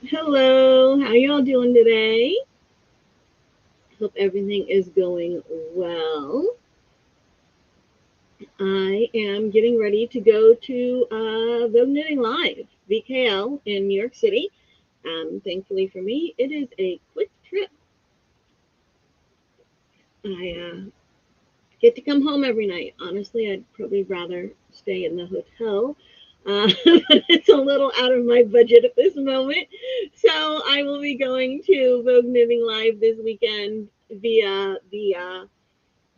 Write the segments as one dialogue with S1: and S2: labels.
S1: Hello, how y'all doing today? Hope everything is going well. I am getting ready to go to the Knitting Live, VKL in New York City. Thankfully for me, it is a quick trip. I get to come home every night. Honestly, I'd probably rather stay in the hotel. It's a little out of my budget at this moment. So I will be going to Vogue Knitting Live this weekend via.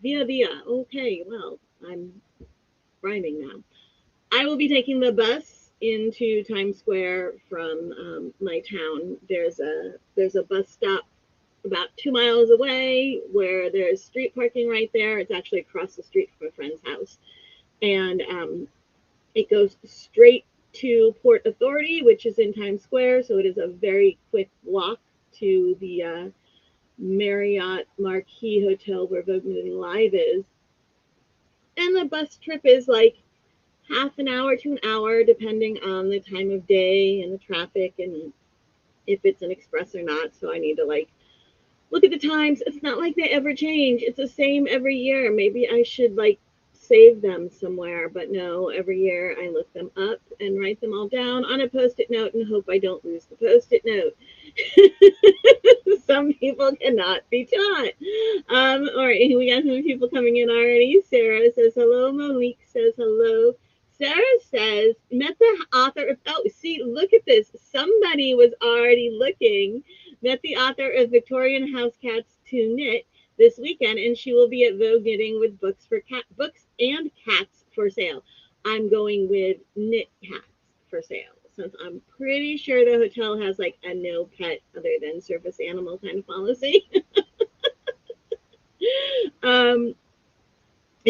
S1: Okay, well, I'm rhyming now. I will be taking the bus into Times Square from my town. There's a bus stop about 2 miles away where there's street parking right there. It's actually across the street from a friend's house, and it goes straight to Port Authority, which is in Times Square. So it is a very quick walk to the Marriott Marquis Hotel where Vogue Moving Live is. And the bus trip is like half an hour to an hour, depending on the time of day and the traffic and if it's an express or not. So I need to like look at the times. It's not like they ever change. It's the same every year. Maybe I should like save them somewhere, but no, every year I look them up and write them all down on a post-it note and hope I don't lose the post-it note. Some people cannot be taught. All right, we got some people coming in already. Sarah says hello. Monique says hello. Sarah says, met the author of, oh, see, look at this. Somebody was already looking. Met the author of Victorian House Cats to Knit this weekend, and she will be at Vogue Knitting with books and cats for sale. I'm going with knit cats for sale since I'm pretty sure the hotel has like a no pet other than service animal kind of policy. um,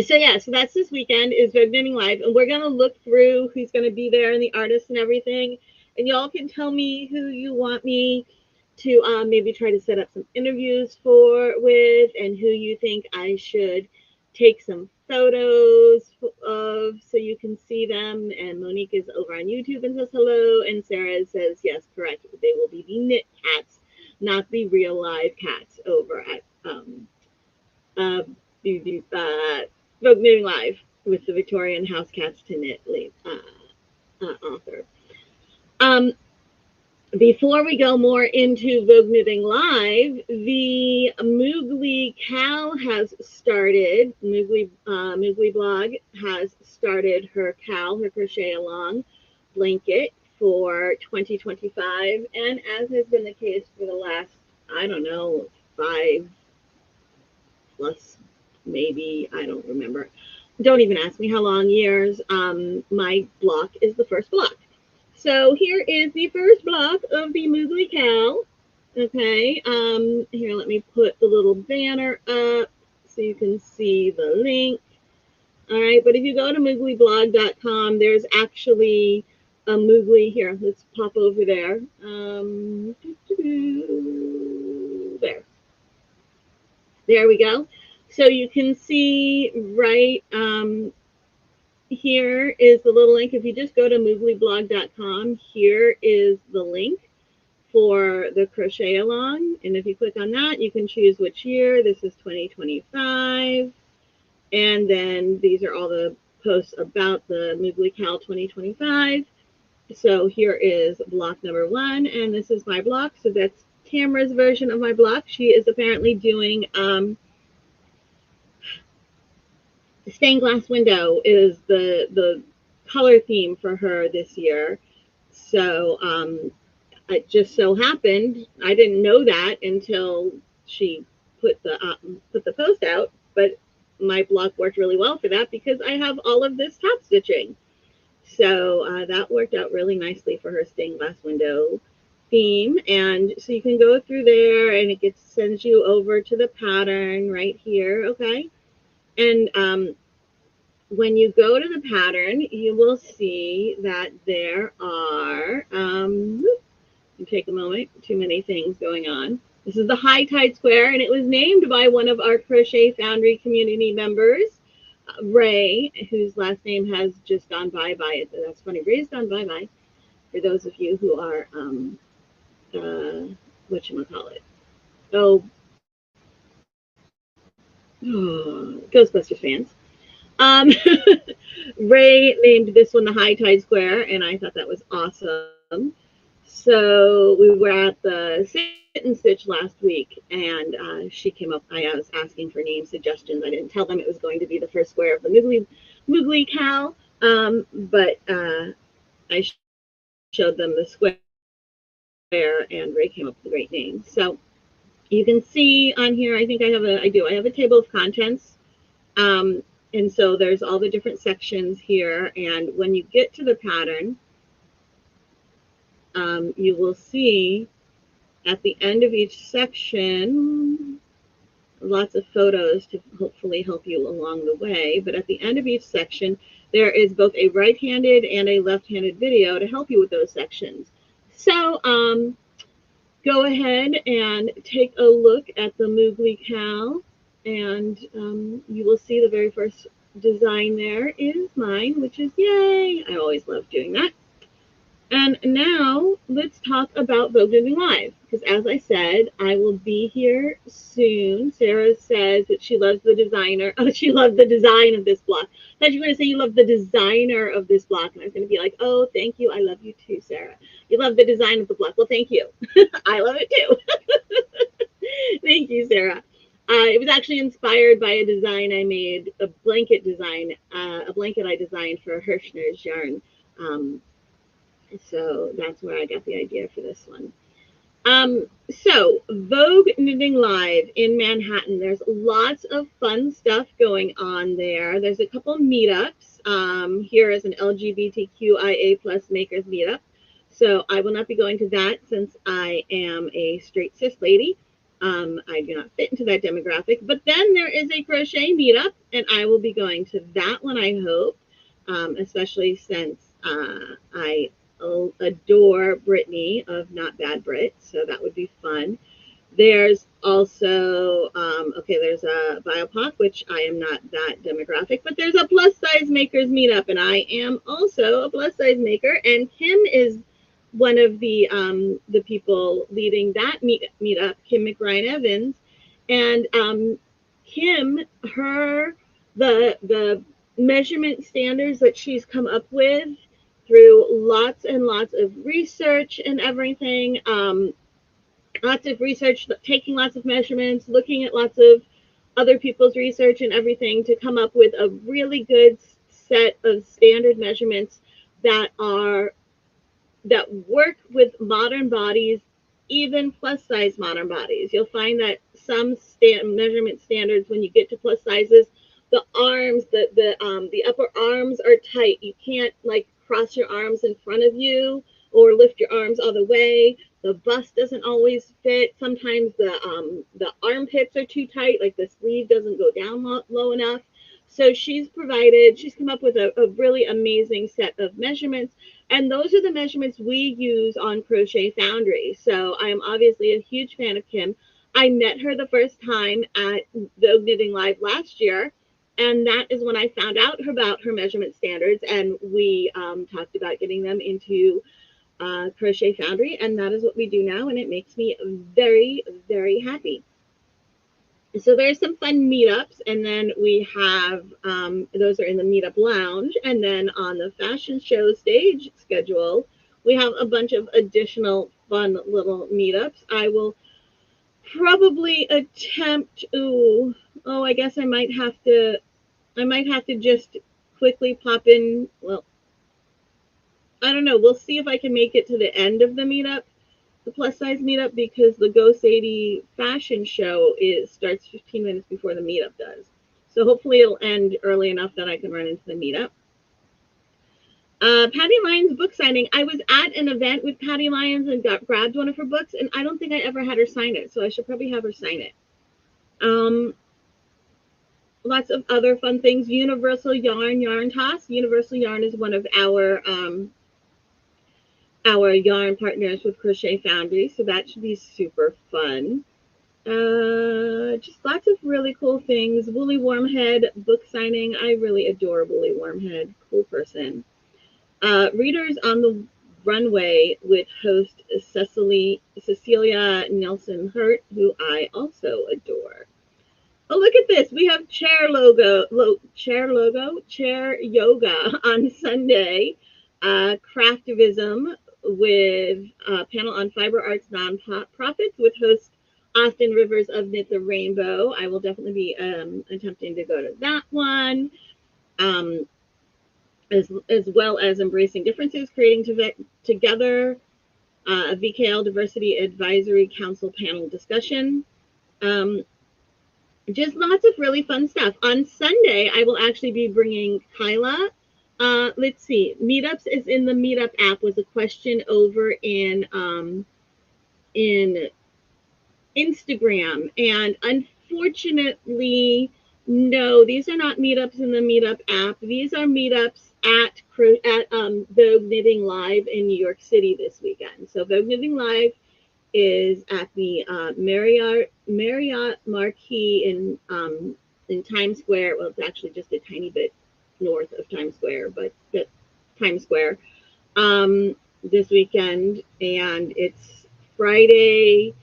S1: so yeah, so that's this weekend is Vogue Knitting Live, and we're gonna look through who's gonna be there and the artists and everything, and y'all can tell me who you want me to maybe try to set up some interviews with, and who you think I should take some photos of so you can see them. And Monique is over on YouTube and says hello, and Sarah says yes, correct. They will be the knit cats, not the real live cats over at uh, Vogue Knitting Live with the Victorian House Cats to Knit author. Um, Before we go more into Vogue Knitting Live, the Moogly Cal has started. Moogly Blog has started her Cal, her crochet along blanket for 2025, and as has been the case for the last, I don't know, 5 plus, maybe, I don't remember. Don't even ask me how long years. My block is the first block. So here is the first block of the Moogly Cow. Okay, here, let me put the little banner up so you can see the link. All right, but if you go to mooglyblog.com, there's actually a Moogly. Here, let's pop over there. There. There we go. So you can see right here is the little link. If you just go to mooglyblog.com, here is the link for the crochet along. And if you click on that, you can choose which year. This is 2025. And then these are all the posts about the Moogly Cal 2025. So here is block number 1, and this is my block. So that's Tamara's version of my block. She is apparently doing stained glass window is the color theme for her this year. So it just so happened I didn't know that until she put the post out, but my block worked really well for that because I have all of this top stitching. So that worked out really nicely for her stained glass window theme. And so you can go through there and it sends you over to the pattern right here. Okay. And when you go to the pattern, you will see that there are, take a moment, too many things going on. This is the High Tide Square, and it was named by one of our Crochet Foundry community members, Ray, whose last name has just gone bye-bye. That's funny. Ray's gone bye-bye. For those of you who are whatchamacallit? Oh, Ghostbusters fans. Um, Ray named this one the High Tide Square, and I thought that was awesome. So we were at the Sit and Stitch last week, and she came up. I was asking for name suggestions. I didn't tell them it was going to be the first square of the Moogly Cow, but I showed them the square, and Ray came up with a great name. So you can see on here. I think I have a. I do. I have a table of contents. And so there's all the different sections here. And when you get to the pattern, you will see at the end of each section lots of photos to hopefully help you along the way. But at the end of each section, there is both a right-handed and a left-handed video to help you with those sections. So go ahead and take a look at the Moogly Cow, and you will see the very first design there is mine, which is yay! I always love doing that. And now let's talk about Vogue Living Live, because as I said, I will be here soon. Sarah says that she loves the designer. Oh, she loved the design of this block. I thought you were going to say you love the designer of this block, and I was going to be like, oh, thank you. I love you too, Sarah. You love the design of the block. Well, thank you. I love it too. Thank you, Sarah. It was actually inspired by a design I made, a blanket design, a blanket I designed for Hirschner's yarn. So that's where I got the idea for this one. So Vogue Knitting Live in Manhattan. There's lots of fun stuff going on there. There's a couple meetups. Here is an LGBTQIA plus makers meetup. So I will not be going to that since I am a straight cis lady. I do not fit into that demographic. But then there is a crochet meetup, and I will be going to that one, I hope, especially since I adore Brittany of Not Bad Brit, so that would be fun. There's also, okay, there's a BioPOC, which I am not that demographic, but there's a plus size makers meetup, and I am also a plus size maker, and Kim is one of the people leading that meetup, Kim McBride Evans, and Kim, the measurement standards that she's come up with through lots and lots of research and everything, lots of research, taking lots of measurements, looking at lots of other people's research and everything to come up with a really good set of standard measurements that work with modern bodies, even plus size modern bodies. You'll find that some measurement standards, when you get to plus sizes, the arms, the upper arms are tight. You can't like cross your arms in front of you or lift your arms all the way. The bust doesn't always fit. Sometimes the armpits are too tight, like the sleeve doesn't go down low enough. So she's come up with a really amazing set of measurements. And those are the measurements we use on Crochet Foundry. So I am obviously a huge fan of Kim. I met her the first time at the Knitting Live last year. And that is when I found out about her measurement standards. And we talked about getting them into Crochet Foundry. And that is what we do now. And it makes me very, very happy. So there's some fun meetups, and then we have, those are in the meetup lounge, and then on the fashion show stage schedule, we have a bunch of additional fun little meetups. I will probably attempt, I guess I might have to just quickly pop in, well, I don't know, we'll see if I can make it to the end of the meetup, the plus size meetup, because the Go Sadie fashion show starts 15 minutes before the meetup does. So hopefully it'll end early enough that I can run into the meetup. Patty Lyons book signing. I was at an event with Patty Lyons and grabbed one of her books, and I don't think I ever had her sign it, so I should probably have her sign it. Lots of other fun things. Universal Yarn Toss. Universal Yarn is one of our yarn partners with Crochet Foundry, so that should be super fun. Just lots of really cool things. Woolly Wormhead book signing. I really adore Woolly Wormhead. Cool person. Readers on the runway with host Cecilia Nelson Hurt, who I also adore. Oh, look at this. We have chair yoga on Sunday. Craftivism with a panel on fiber arts nonprofits with host Austin Rivers of Knit the Rainbow. I will definitely be attempting to go to that one. As well as embracing differences, creating together a VKL Diversity Advisory Council panel discussion. Just lots of really fun stuff. On Sunday, I will actually be bringing Kyla. Let's see. Meetups is in the Meetup app was a question over in Instagram. And unfortunately, no, these are not meetups in the Meetup app. These are meetups at Vogue Knitting Live in New York City this weekend. So Vogue Knitting Live is at the Marriott Marquis in Times Square. Well, it's actually just a tiny bit north of Times Square, but Times Square this weekend, and it's Friday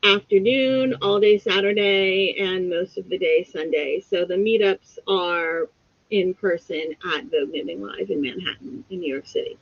S1: afternoon, all day Saturday, and most of the day Sunday. So the meetups are in person at Vogue Knitting Live in Manhattan, in New York City.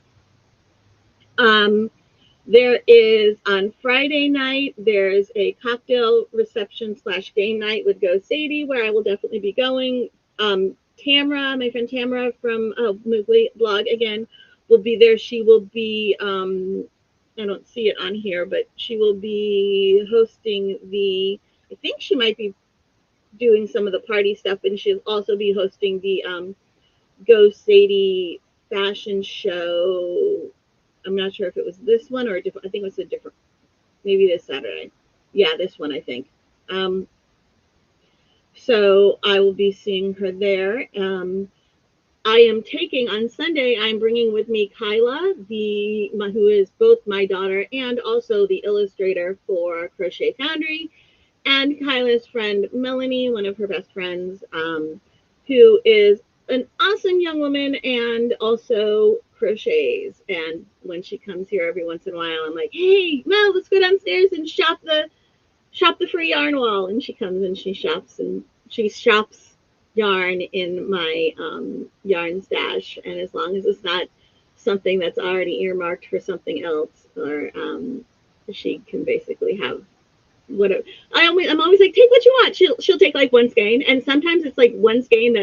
S1: There is on Friday night, there's a cocktail reception / game night with Go Sadie, where I will definitely be going. Tamara, my friend Tamara from Moogly blog again, will be there. She will be, I don't see it on here, but she will be hosting I think she might be doing some of the party stuff, and she'll also be hosting the Go Sadie fashion show. I'm not sure if it was this one or a different. I think it was a different, maybe this Saturday. Yeah, this one, I think. So I will be seeing her there. I am taking on Sunday, I'm bringing with me Kyla, who is both my daughter and also the illustrator for Crochet Foundry, and Kyla's friend Melanie, one of her best friends, who is an awesome young woman and also crochets. And when she comes here every once in a while, I'm like, hey, Mel, let's go downstairs and shop the free yarn wall. And she comes and she shops yarn in my yarn stash. And as long as it's not something that's already earmarked for something else, or she can basically have whatever. I'm always like, take what you want. She'll take like one skein, and sometimes it's like one skein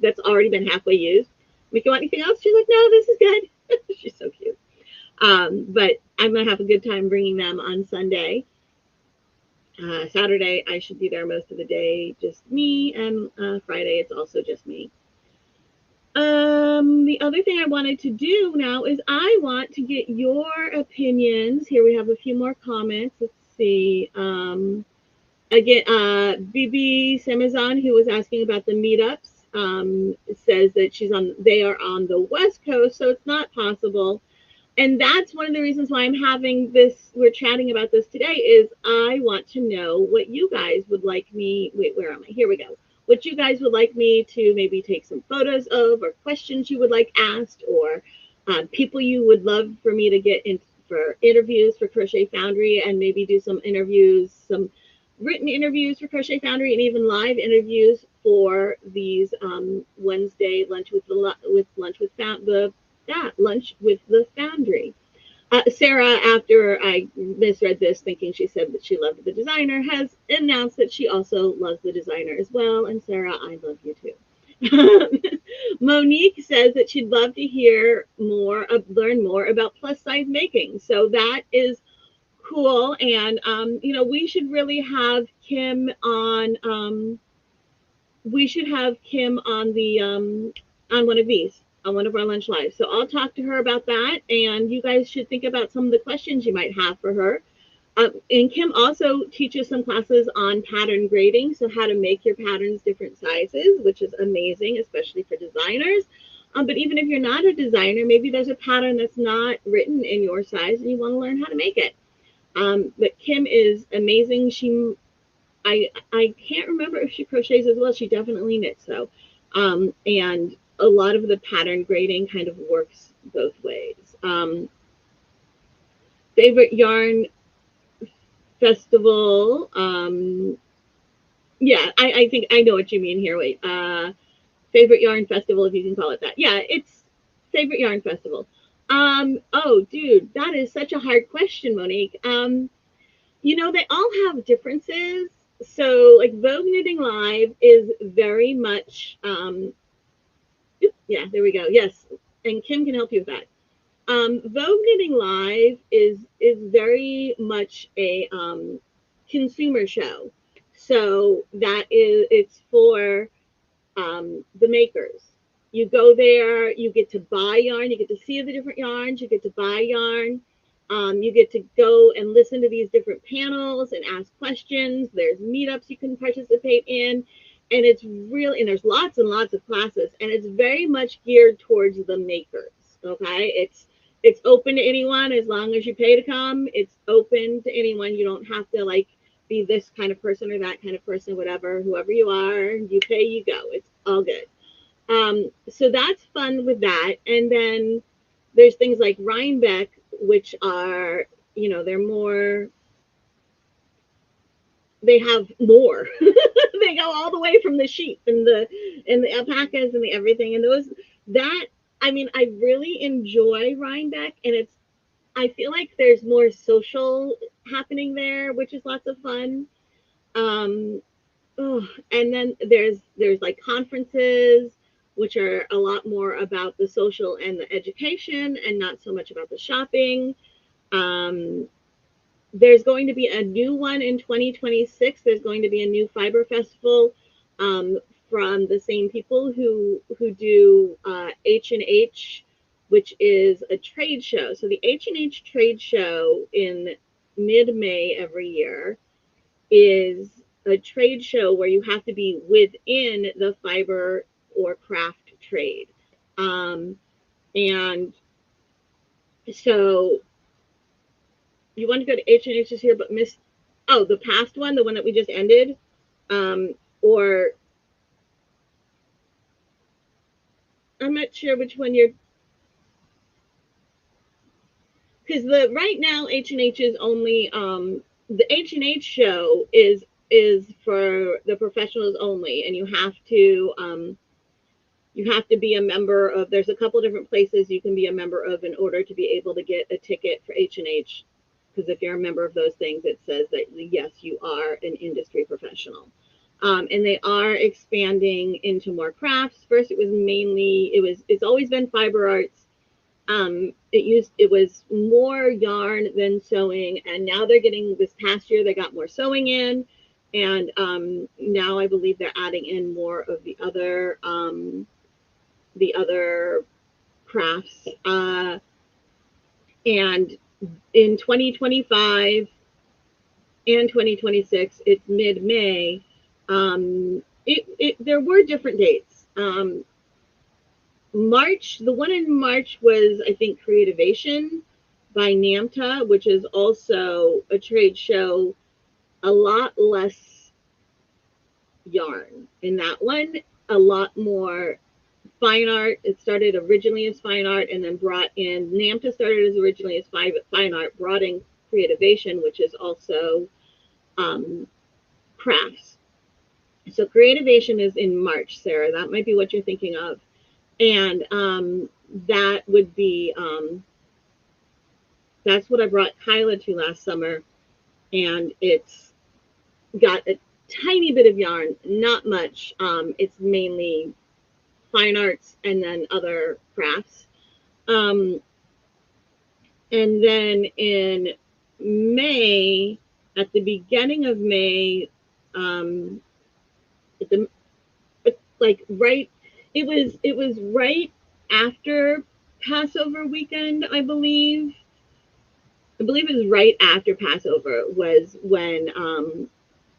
S1: that's already been halfway used. Like, you want anything else? She's like, no, this is good. She's so cute. But I'm gonna have a good time bringing them on Sunday. Saturday I should be there most of the day, just me, and Friday it's also just me. The other thing I wanted to do now is I want to get your opinions. Here we have a few more comments. Let's see. Again, Bibi Samazan, who was asking about the meetups, says that they are on the West Coast, so it's not possible. And that's one of the reasons why I'm having this, we're chatting about this today, is I want to know what you guys would like me, wait, where am I? Here we go. What you guys would like me to maybe take some photos of, or questions you would like asked, or people you would love for me to get in for interviews for Crochet Foundry, and maybe do some interviews, some written interviews for Crochet Foundry, and even live interviews for these Wednesday lunch with the Foundry. Sarah, after I misread this, thinking she said that she loved the designer, has announced that she also loves the designer as well. And Sarah, I love you too. Monique says that she'd love to hear more, learn more about plus size making. So that is cool. And, we should really have Kim on, on one of these, on one of our lunch lives. So I'll talk to her about that, and you guys should think about some of the questions you might have for her. And Kim also teaches some classes on pattern grading, so how to make your patterns different sizes, which is amazing, especially for designers. But even if you're not a designer, maybe there's a pattern that's not written in your size and you want to learn how to make it. But Kim is amazing. I can't remember if she crochets as well. She definitely knits, though. And a lot of the pattern grading kind of works both ways. favorite yarn festival. Yeah, I think I know what you mean here. Wait, favorite yarn festival, if you can call it that. Yeah, it's favorite yarn festival. Oh, dude, that is such a hard question, Monique. They all have differences. So, like, Vogue Knitting Live is very much, yeah, there we go. Yes, and Kim can help you with that. Vogue Knitting Live is very much a consumer show. So it's for the makers. You go there, you get to buy yarn, you get to see the different yarns, you get to buy yarn, you get to go and listen to these different panels and ask questions. There's meetups you can participate in, and and there's lots and lots of classes, and it's very much geared towards the makers. Okay, it's open to anyone as long as you pay to come. It's open to anyone. You don't have to like be this kind of person or that kind of person, whatever, whoever you are, you pay, you go. It's all good. So that's fun with that. And then there's things like Rhinebeck, which are, they're more, they have more. They go all the way from the sheep and the alpacas and the everything. And I really enjoy Rhinebeck, and I feel like there's more social happening there, which is lots of fun. Um, Oh, and then there's like conferences, which are a lot more about the social and the education, and not so much about the shopping. Um, there's going to be a new one in 2026. There's going to be a new fiber festival um, from the same people who do H&H, which is a trade show. So the H&H trade show in mid-May every year is a trade show where you have to be within the fiber or craft trade. Um, and so you want to go to H&H this year, but miss, oh, the past one, the one that we just ended, or I'm not sure which one you're, because the right now H&H is only, the H&H show is for the professionals only, and you have to be a member of, there's a couple different places you can be a member of in order to be able to get a ticket for H&H, because if you're a member of those things, it says that yes, you are an industry professional. And they are expanding into more crafts. First it's always been fiber arts. It was more yarn than sewing, and now this past year they got more sewing in, and now I believe they're adding in more of the other crafts. And in 2025 and 2026, it's mid-May. There were different dates. The one in March was, I think, Creativation by NAMTA, which is also a trade show, a lot less yarn in that one, a lot more fine art. It started originally as fine art, and then brought in, NAMTA started as originally as fine art, brought in Creativation, which is also crafts. So Creativation is in March, Sarah. That might be what you're thinking of. And that would be, that's what I brought Kyla to last summer. And it's got a tiny bit of yarn, not much. It's mainly fine arts and then other crafts. And then in May, at the beginning of May, at the like right, it was right after Passover weekend, I believe. I believe it was right after Passover was when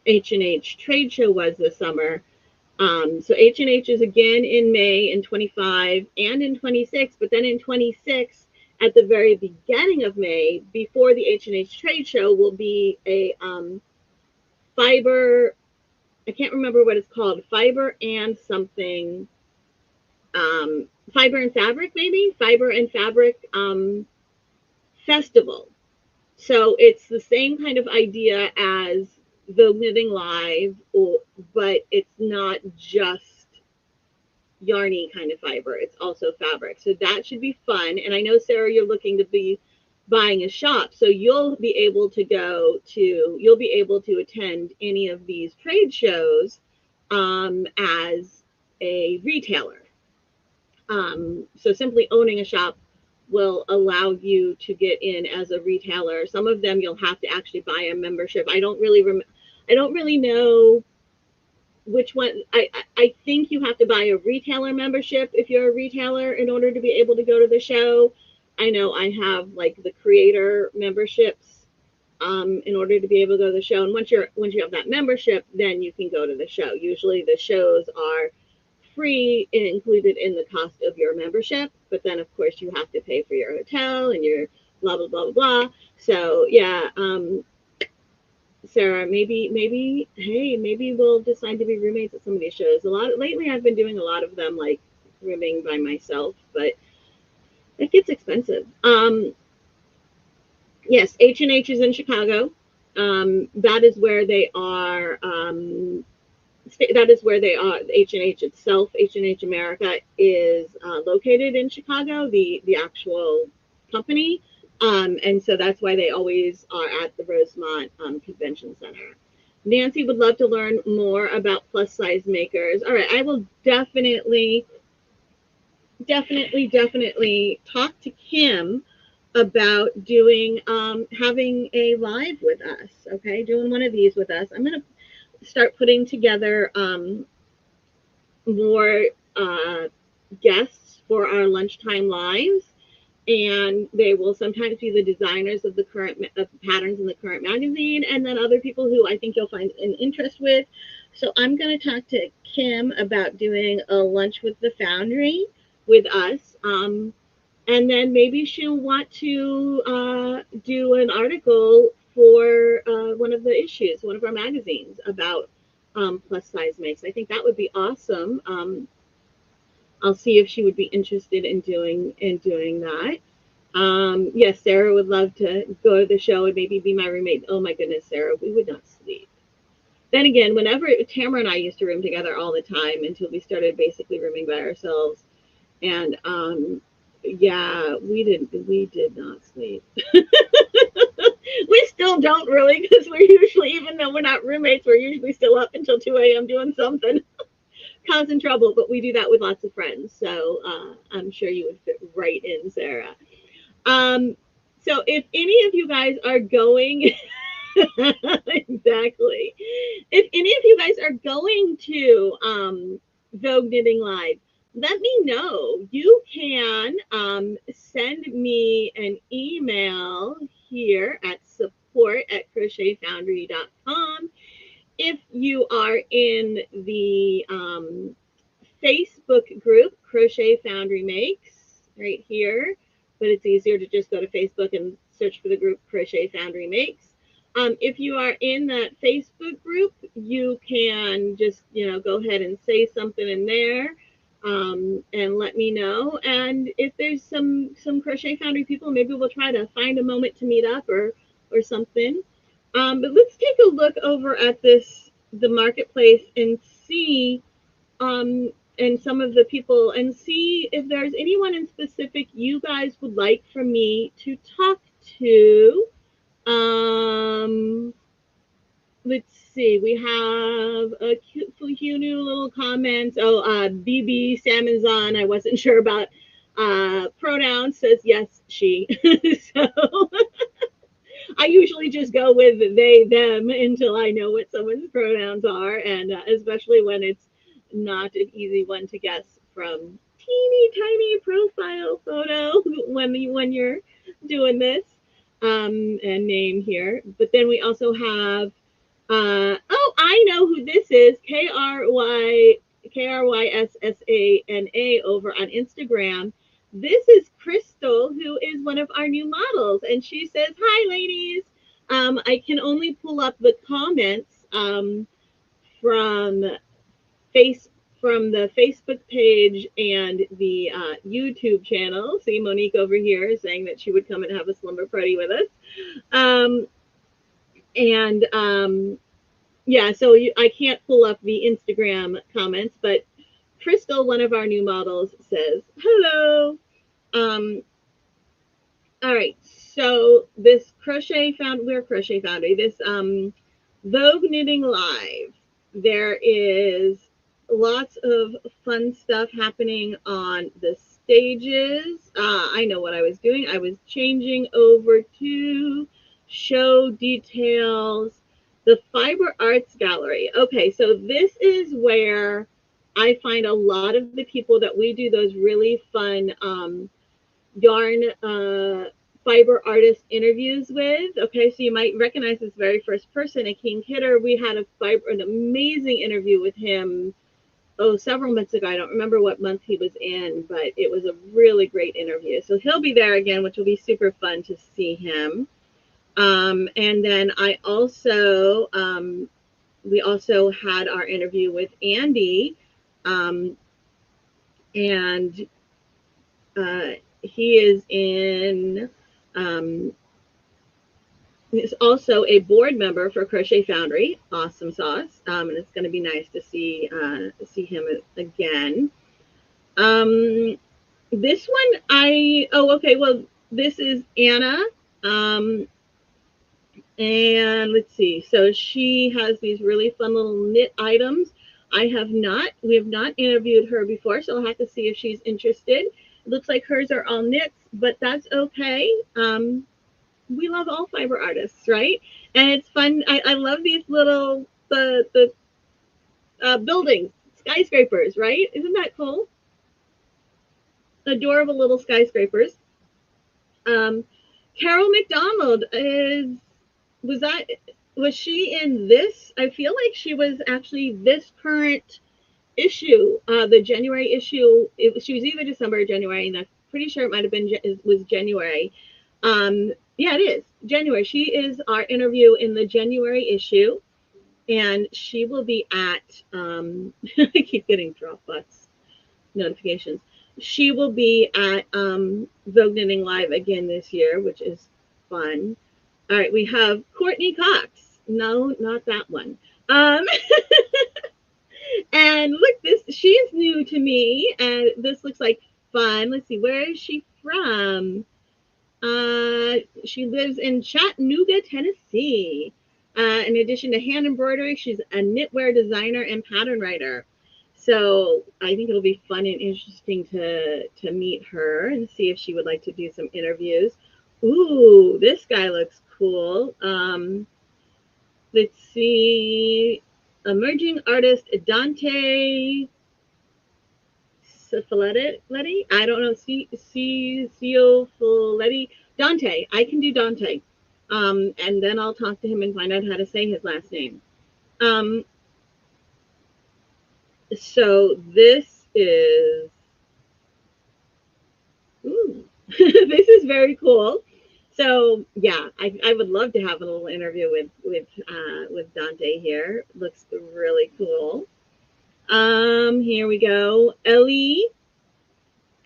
S1: H&H trade show was this summer. So H&H is again in May in 25 and in 26, but then in 26, at the very beginning of May, before the H&H trade show, will be a fiber, I can't remember what it's called, fiber and something, fiber and fabric, maybe? Fiber and fabric festival. So it's the same kind of idea as the Knitting Live, but it's not just yarny kind of fiber. It's also fabric. So that should be fun. And I know, Sarah, you're looking to be buying a shop. So you'll be able to attend any of these trade shows as a retailer. So simply owning a shop will allow you to get in as a retailer. Some of them you'll have to actually buy a membership. I don't really know which one. I think you have to buy a retailer membership if you're a retailer in order to be able to go to the show. I know I have like the creator memberships in order to be able to go to the show. And once you have that membership, then you can go to the show. Usually the shows are free and included in the cost of your membership, but then of course you have to pay for your hotel and your blah blah blah blah blah. So yeah, Sarah, maybe we'll decide to be roommates at some of these shows. Lately I've been doing a lot of them like rooming by myself, but it gets expensive. Yes, H&H is in Chicago. That is where they are. That is where they are. H&H itself, H&H America, is located in Chicago, the actual company. And so that's why they always are at the Rosemont Convention Center. Nancy would love to learn more about plus size makers. All right, I will definitely talk to Kim about doing having a live with us. Okay, doing one of these with us. I'm gonna start putting together more guests for our lunchtime lives, and they will sometimes be the designers of the patterns in the current magazine, and then other people who I think you'll find an interest with. So I'm going to talk to Kim about doing a lunch with the Foundry with us. And then maybe she'll want to do an article for one of the issues, one of our magazines about plus size makes. I think that would be awesome. I'll see if she would be interested in doing that. Yes, Sarah would love to go to the show and maybe be my roommate. Oh my goodness, Sarah, we would not sleep. Then again, whenever Tamara and I used to room together all the time until we started basically rooming by ourselves, and yeah, we did not sleep. We still don't really, because we're usually, even though we're not roommates, we're usually still up until 2 a.m. doing something, causing trouble. But we do that with lots of friends, so I'm sure you would fit right in, Sarah. So if any of you guys are going, exactly, if any of you guys are going to Vogue Knitting Live, let me know. You can send me an email here at support@crochetfoundry.com. If you are in the Facebook group, Crochet Foundry Makes, right here, but it's easier to just go to Facebook and search for the group Crochet Foundry Makes. If you are in that Facebook group, you can just, go ahead and say something in there and let me know. And if there's some Crochet Foundry people, maybe we'll try to find a moment to meet up or something. But let's take a look over at the marketplace and see and some of the people and see if there's anyone in specific you guys would like for me to talk to. Let's see, we have a few new little comments. Oh, BB Salmon's I wasn't sure about pronouns, says yes, she. So I usually just go with they, them until I know what someone's pronouns are, and especially when it's not an easy one to guess from teeny tiny profile photo when you're doing this and name here. But then we also have oh, I know who this is. KRYSSANA over on Instagram. This is Crystal, who is one of our new models, and she says, "Hi, ladies." I can only pull up the comments from from the Facebook page and the YouTube channel. See Monique over here saying that she would come and have a slumber party with us. Um, and yeah, so I can't pull up the Instagram comments, but Crystal, one of our new models, says hello. Um, all right, so this we're Crochet Foundry. This Vogue Knitting Live. There is lots of fun stuff happening on the stages. I know what I was doing. I was changing over to show details, the Fiber Arts Gallery. Okay, so this is where I find a lot of the people that we do those really fun yarn fiber artist interviews with. Okay, so you might recognize this very first person, a King Kidder. We had an amazing interview with him several months ago. I don't remember what month he was in, but it was a really great interview. So he'll be there again, which will be super fun to see him. And then we also had our interview with Andy, and he is in. He's also a board member for Crochet Foundry. Awesome sauce, and it's going to be nice to see him again. This one well, this is Anna, and let's see. So she has these really fun little knit items. We have not interviewed her before, so I'll have to see if she's interested. It looks like hers are all knits, but that's okay. We love all fiber artists, right? And it's fun. I love these little the buildings, skyscrapers, right? Isn't that cool? Adorable little skyscrapers. Carol McDonald was she in this? I feel like she was actually this current issue, the January issue. She was either December or January, and I'm pretty sure it might have been was January. Yeah, it is January. She is our interview in the January issue, and she will be at. I keep getting Dropbox notifications. She will be at Vogue Knitting Live again this year, which is fun. All right, we have Courtney Cox. No, not that one. And look, she's new to me, and this looks like fun. Let's see, where is she from? She lives in Chattanooga, Tennessee. In addition to hand embroidery, she's a knitwear designer and pattern writer. So I think it'll be fun and interesting to meet her and see if she would like to do some interviews. Ooh, this guy looks cool. Let's see. Emerging artist Dante Cifoletti. I don't know. Cifoletti. Dante. I can do Dante. And then I'll talk to him and find out how to say his last name. So this is. Ooh, this is very cool. So yeah, I would love to have a little interview with Dante here. Looks really cool. Here we go. Ellie,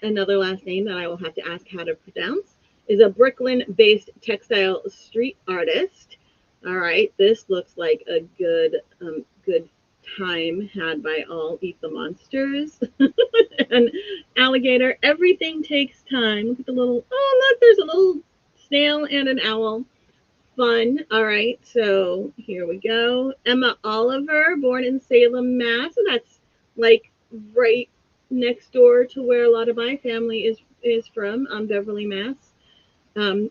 S1: another last name that I will have to ask how to pronounce, is a Brooklyn-based textile street artist. All right, this looks like a good time had by all. Eat the monsters and alligator. Everything takes time. Look at the little. Oh, look, there's a little snail and an owl. Fun. All right, so here we go. Emma Oliver, born in Salem, Mass. So that's like right next door to where a lot of my family is from, Beverly, Mass.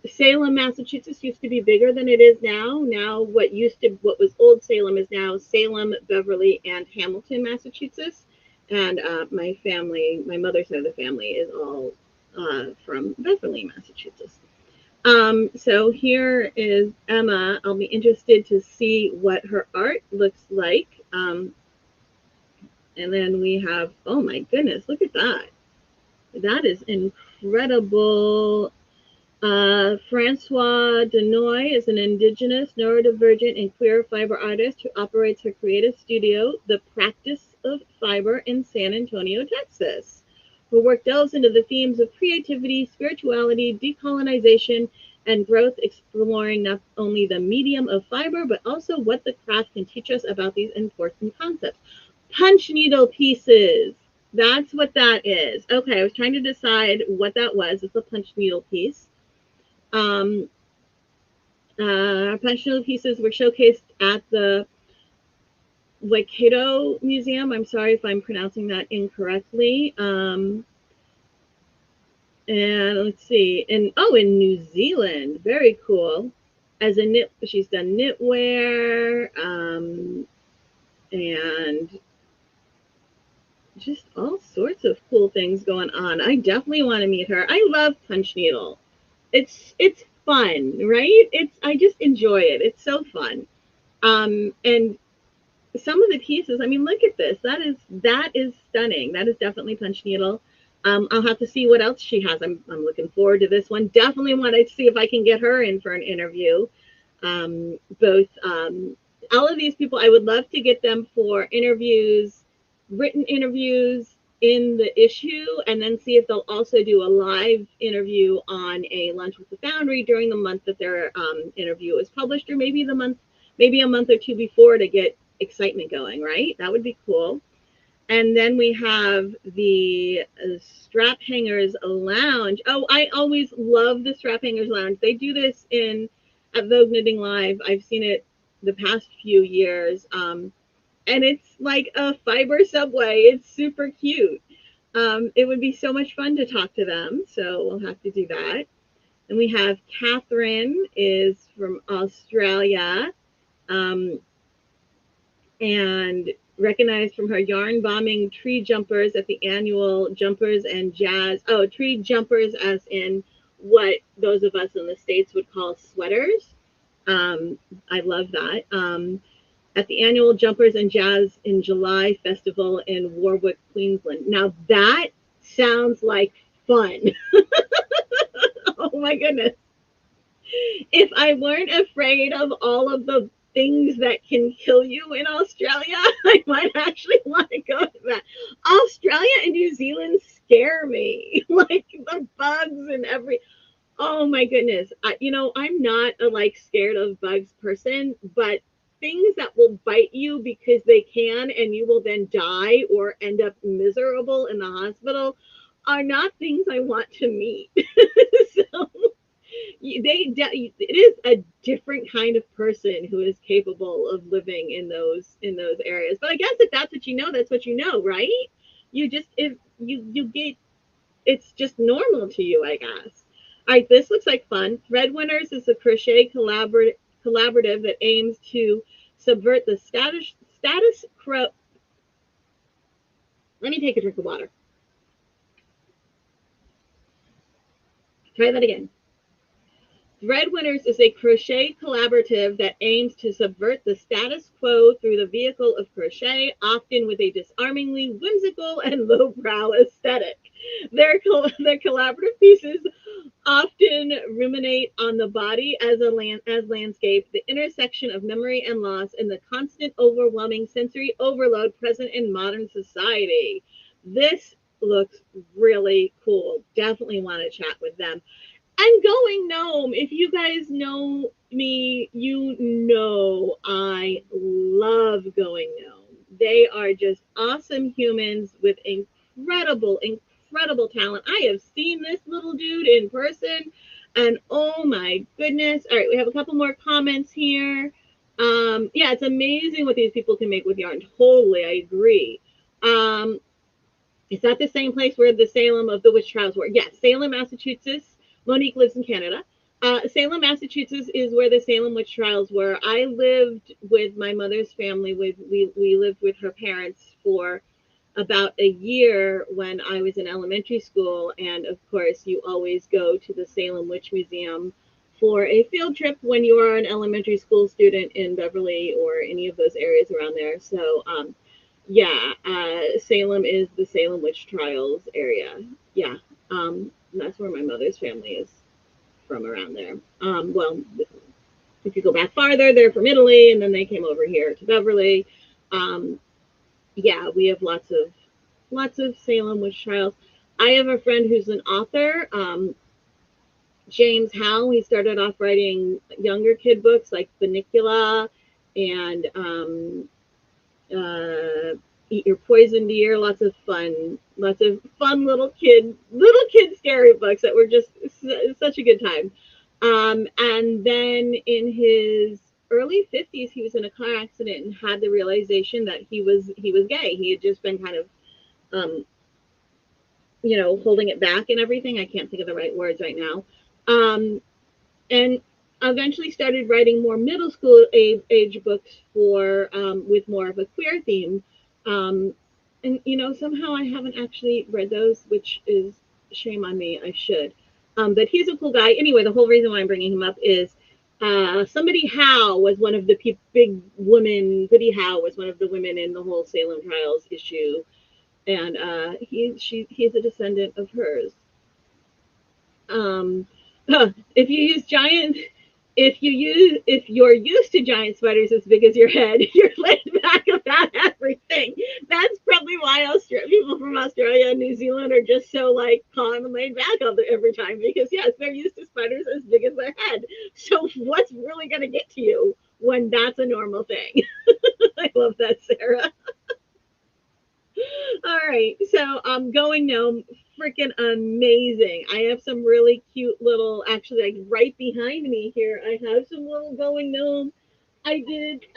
S1: Salem, Massachusetts used to be bigger than it is now. Now what was old Salem is now Salem, Beverly, and Hamilton, Massachusetts. And my mother's side of the family is all from Beverly, Massachusetts. So here is Emma. I'll be interested to see what her art looks like. And then we have, oh my goodness, look at that. That is incredible. Francois Denoy is an indigenous, neurodivergent, and queer fiber artist who operates her creative studio, The Practice of Fiber, in San Antonio, Texas. Her work delves into the themes of creativity, spirituality, decolonization, and growth, exploring not only the medium of fiber, but also what the craft can teach us about these important concepts. Punch needle pieces. That's what that is. Okay, I was trying to decide what that was. It's a punch needle piece. Um, punch needle pieces were showcased at the Waikato Museum. I'm sorry if I'm pronouncing that incorrectly. And let's see, in New Zealand, very cool. As a knit, she's done knitwear, and just all sorts of cool things going on. I definitely want to meet her. I love punch needle. It's fun, right? I just enjoy it. It's so fun. And some of the pieces, I mean, look at this. That is stunning. That is definitely punch needle. I'll have to see what else she has. I'm looking forward to this one. Definitely want to see if I can get her in for an interview. Both all of these people, I would love to get them for interviews, written interviews in the issue, and then see if they'll also do a live interview on a Lunch with the Foundry during the month that their interview is published, or maybe a month or two before, to get excitement going, right? That would be cool. And then we have the Strap Hangers Lounge. Oh, I always love the Strap Hangers Lounge. They do this at Vogue Knitting Live. I've seen it the past few years. And it's like a fiber subway. It's super cute. It would be so much fun to talk to them. So we'll have to do that. And we have Catherine is from Australia. And recognized from her yarn bombing tree jumpers at the annual Jumpers and Jazz. Oh, tree jumpers as in what those of us in the States would call sweaters. I love that. At the annual Jumpers and Jazz in July festival in Warwick, Queensland. Now that sounds like fun. Oh my goodness. If I weren't afraid of all of the things that can kill you in Australia, I might actually want to go to that. Australia and New Zealand scare me. Like the bugs and oh my goodness. I'm not a scared of bugs person, but things that will bite you because they can and you will then die or end up miserable in the hospital are not things I want to meet. So it is a different kind of person who is capable of living in those areas. But I guess if that's what you know, that's what you know, right? You just if you get it's just normal to you, I guess. All right, this looks like fun. Threadwinners is a crochet collaborative that aims to subvert the status quo. Let me take a drink of water. Try that again. Threadwinners is a crochet collaborative that aims to subvert the status quo through the vehicle of crochet, often with a disarmingly whimsical and lowbrow aesthetic. Their collaborative pieces often ruminate on the body as landscape, the intersection of memory and loss, and the constant overwhelming sensory overload present in modern society. This looks really cool. Definitely want to chat with them. And Going Gnome, if you guys know me, you know I love Going Gnome. They are just awesome humans with incredible talent. I have seen this little dude in person, and oh my goodness. All right, we have a couple more comments here. Yeah, it's amazing what these people can make with yarn. Totally, I agree. Is that the same place where the Salem of the Witch Trials were? Yes, Salem, Massachusetts. Monique lives in Canada. Salem, Massachusetts is where the Salem witch trials were. I lived with my mother's family. We lived with her parents for about a year when I was in elementary school. And of course, you always go to the Salem Witch Museum for a field trip when you are an elementary school student in Beverly or any of those areas around there. So, yeah, Salem is the Salem Witch Trials area. Yeah, that's where my mother's family is from around there. Well, if you go back farther, they're from Italy, and then they came over here to Beverly. Um, yeah, we have lots of Salem witch trials. I have a friend who's an author, James Howe. He started off writing younger kid books like Funicula and Eat Your Poison Dear. Lots of fun little kid scary books that were just such a good time. And then in his early 50s, he was in a car accident and had the realization that he was gay. He had just been kind of um, holding it back and everything. I can't think of the right words right now. And eventually started writing more middle school age books for with more of a queer theme. And somehow I haven't actually read those, which is shame on me. I should. But he's a cool guy. Anyway, the whole reason why I'm bringing him up is somebody Howe was one of the big women. Goody Howe was one of the women in the whole Salem trials issue, and he's a descendant of hers. If you use giant, if you're used to giant spiders as big as your head, you're laid back about everything. That's probably why people from Australia and New Zealand are just so like calm and laid back every time, because yes, they're used to spiders as big as their head. So what's really going to get to you when that's a normal thing? I love that, Sarah. All right, so going gnome, freaking amazing. I have some really cute little, actually, like right behind me here, I have some little going gnome. I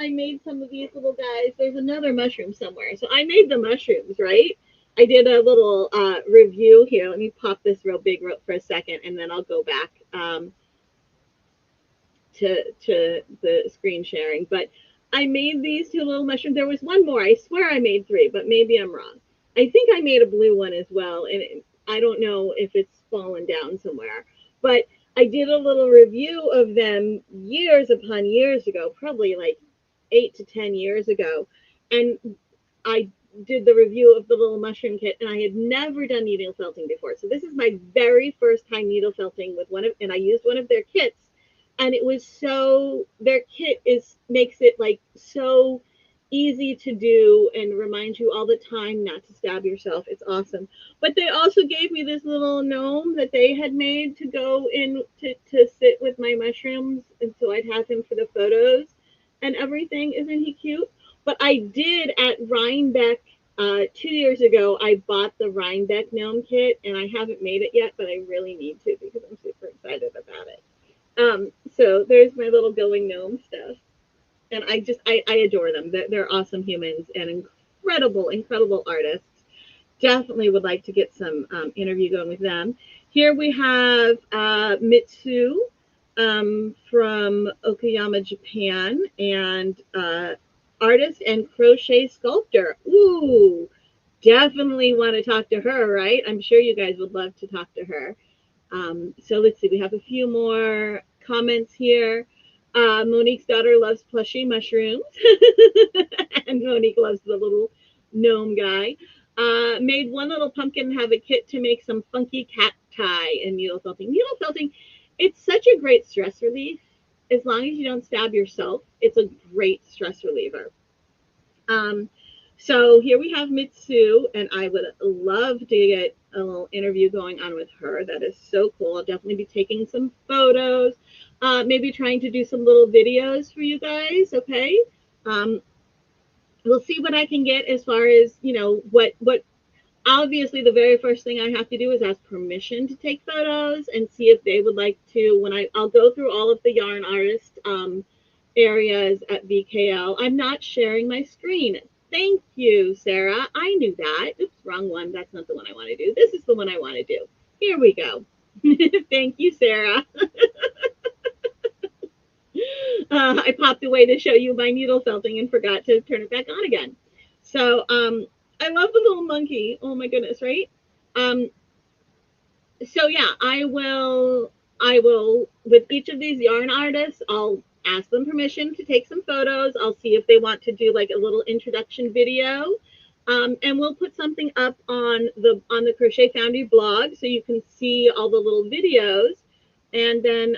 S1: made some of these little guys. There's another mushroom somewhere. So I made the mushrooms, right? I did a little review here. Let me pop this real big for a second, and then I'll go back to the screen sharing. But I made these two little mushrooms. There was one more. I swear I made three, but maybe I'm wrong. I think I made a blue one as well, and I don't know if it's fallen down somewhere. But I did a little review of them years upon years ago, probably like 8 to 10 years ago. And I did the review of the little mushroom kit, and I had never done needle felting before. So this is my very first time needle felting with and I used one of their kits. And it was their kit makes it like so easy to do and reminds you all the time not to stab yourself. It's awesome. But they also gave me this little gnome that they had made to go in to sit with my mushrooms, and so I'd have him for the photos and everything. Isn't he cute? But I did at Rhinebeck 2 years ago, I bought the Rhinebeck gnome kit, and I haven't made it yet, but I really need to because I'm super excited about it. So there's my little going gnome stuff. And I adore them. They're awesome humans and incredible artists. Definitely would like to get some interview going with them. Here we have Mitsu from Okayama, Japan, and artist and crochet sculptor. Ooh, definitely want to talk to her, right? I'm sure you guys would love to talk to her. So let's see, we have a few more comments here. Monique's daughter loves plushy mushrooms. And Monique loves the little gnome guy. Made one little pumpkin and have a kit to make some funky cat tie and needle felting. Needle felting, it's such a great stress relief. As long as you don't stab yourself, it's a great stress reliever. So here we have Mitsu, and I would love to get a little interview going on with her. That is so cool. I'll definitely be taking some photos, maybe trying to do some little videos for you guys, okay? We'll see what I can get as far as, what obviously the very first thing I have to do is ask permission to take photos and see if they would like to, I'll go through all of the yarn artist areas at VKL. I'm not sharing my screen. Thank you, Sarah. I knew that. Oops, wrong one. That's not the one I want to do. This is the one I want to do. Here we go. Thank you, Sarah. I popped away to show you my needle felting and forgot to turn it back on again. So I love the little monkey. Oh my goodness, right? So yeah, I will with each of these yarn artists, I'll ask them permission to take some photos. I'll see if they want to do like a little introduction video. And we'll put something up on the Crochet Foundry blog so you can see all the little videos. And then